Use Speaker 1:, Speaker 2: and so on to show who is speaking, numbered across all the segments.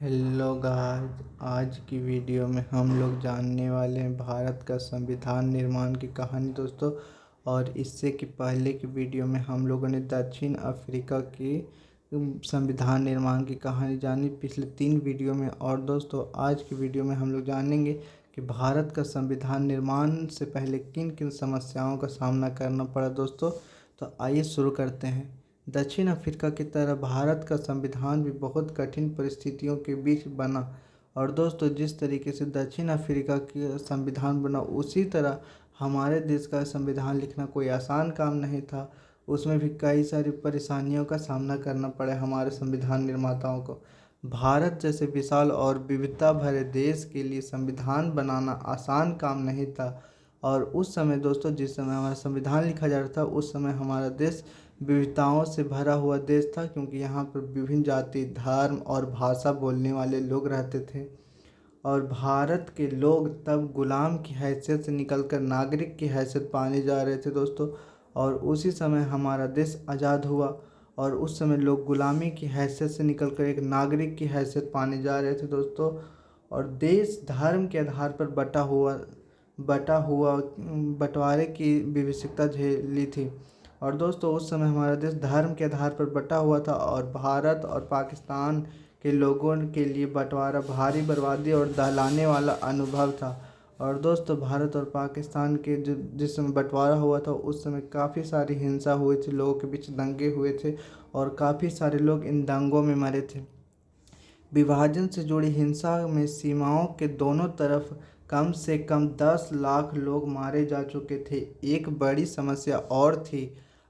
Speaker 1: Hello guys, आज की video में हम लोग जानने वाले हैं भारत का संविधान निर्माण की कहानी दोस्तों। और इससे कि पहले की वीडियो में हम लोगों ने दक्षिण अफ्रीका की संविधान निर्माण की कहानी जानी पिछले 3 वीडियो में। और दोस्तों आज की वीडियो में हम लोग जानेंगे कि भारत का संविधान निर्माण से पहले किन किन समस्याओं का सामना करना पड़ा दोस्तों। तो आइए शुरू करते हैं। दक्षिण अफ्रीका की तरह भारत का संविधान भी बहुत कठिन परिस्थितियों के बीच बना। और दोस्तों जिस तरीके से दक्षिण अफ्रीका का संविधान बना उसी तरह हमारे देश का संविधान लिखना कोई आसान काम नहीं था। उसमें भी कई सारी परेशानियों का सामना करना पड़ा हमारे संविधान निर्माताओं को। भारत जैसे विशाल और विविधता भरे देश के लिए संविधान बनाना आसान काम नहीं था। और उस समय दोस्तों जिस समय हमारा संविधान लिखा जा रहा था उस समय हमारा देश विविधताओं से भरा हुआ देश था, क्योंकि यहाँ पर विभिन्न जाति धर्म और भाषा बोलने वाले लोग रहते थे। और भारत के लोग तब गुलाम की हैसियत से निकलकर नागरिक की हैसियत पाने जा रहे थे दोस्तों। और उसी समय हमारा देश आज़ाद हुआ और उस समय लोग गुलामी की हैसियत से निकलकर एक नागरिक की हैसियत पाने जा रहे थे दोस्तों। और देश धर्म के आधार पर बटा हुआ बंटवारे की विवशता झेली थी। और दोस्तों उस समय हमारा देश धर्म के आधार पर बटा हुआ था और भारत और पाकिस्तान के लोगों के लिए बंटवारा भारी बर्बादी और दहलाने वाला अनुभव था। और दोस्तों भारत और पाकिस्तान के जिस समय बंटवारा हुआ था उस समय काफ़ी सारी हिंसा हुई थी, लोगों के बीच दंगे हुए थे और काफ़ी सारे लोग इन दंगों में मरे थे। विभाजन से जुड़ी हिंसा में सीमाओं के दोनों तरफ कम से कम 10 लाख लोग मारे जा चुके थे। एक बड़ी समस्या और थी,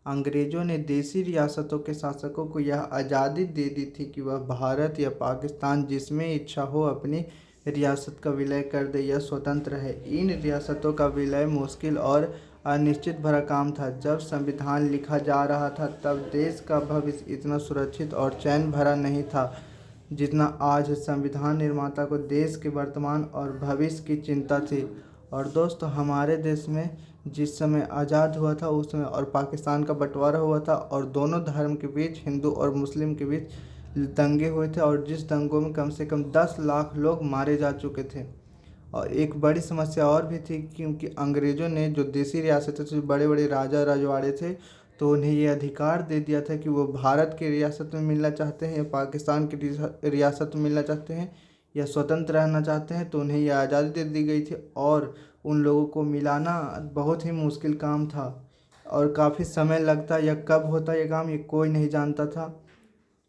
Speaker 1: अंग्रेज़ों ने देशी रियासतों के शासकों को यह आज़ादी दे दी थी कि वह भारत या पाकिस्तान जिसमें इच्छा हो अपनी रियासत का विलय कर दे या स्वतंत्र है। इन रियासतों का विलय मुश्किल और अनिश्चित भरा काम था। जब संविधान लिखा जा रहा था तब देश का भविष्य इतना सुरक्षित और चैन भरा नहीं था जितना आज है। संविधान निर्माता को देश के वर्तमान और भविष्य की चिंता थी। और दोस्तों हमारे देश में जिस समय आज़ाद हुआ था उस समय और पाकिस्तान का बंटवारा हुआ था और दोनों धर्म के बीच हिंदू और मुस्लिम के बीच दंगे हुए थे और जिस दंगों में कम से कम 10 लाख लोग मारे जा चुके थे। और एक बड़ी समस्या और भी थी, क्योंकि अंग्रेज़ों ने जो देशी रियासतें थी, बड़े बड़े राजा रजवाड़े थे, तो उन्हें ये अधिकार दे दिया था कि वो भारत की रियासत में मिलना चाहते हैं या पाकिस्तान की रियासत में मिलना चाहते हैं या स्वतंत्र रहना चाहते हैं, तो उन्हें यह आज़ादी दे दी गई थी। और उन लोगों को मिलाना बहुत ही मुश्किल काम था और काफ़ी समय लगता या कब होता ये काम ये कोई नहीं जानता था।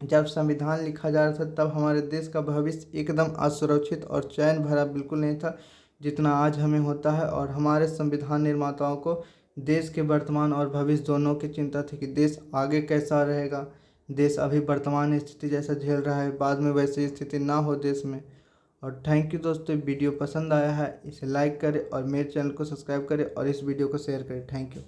Speaker 1: जब संविधान लिखा जा रहा था तब हमारे देश का भविष्य एकदम असुरक्षित और चैन भरा बिल्कुल नहीं था जितना आज हमें होता है। और हमारे संविधान निर्माताओं को देश के वर्तमान और भविष्य दोनों की चिंता थी कि देश आगे कैसा रहेगा। देश अभी वर्तमान स्थिति जैसा झेल रहा है, बाद में वैसी स्थिति ना हो देश में। और थैंक यू दोस्तों, वीडियो पसंद आया है इसे लाइक करें और मेरे चैनल को सब्सक्राइब करें और इस वीडियो को शेयर करें। Thank you.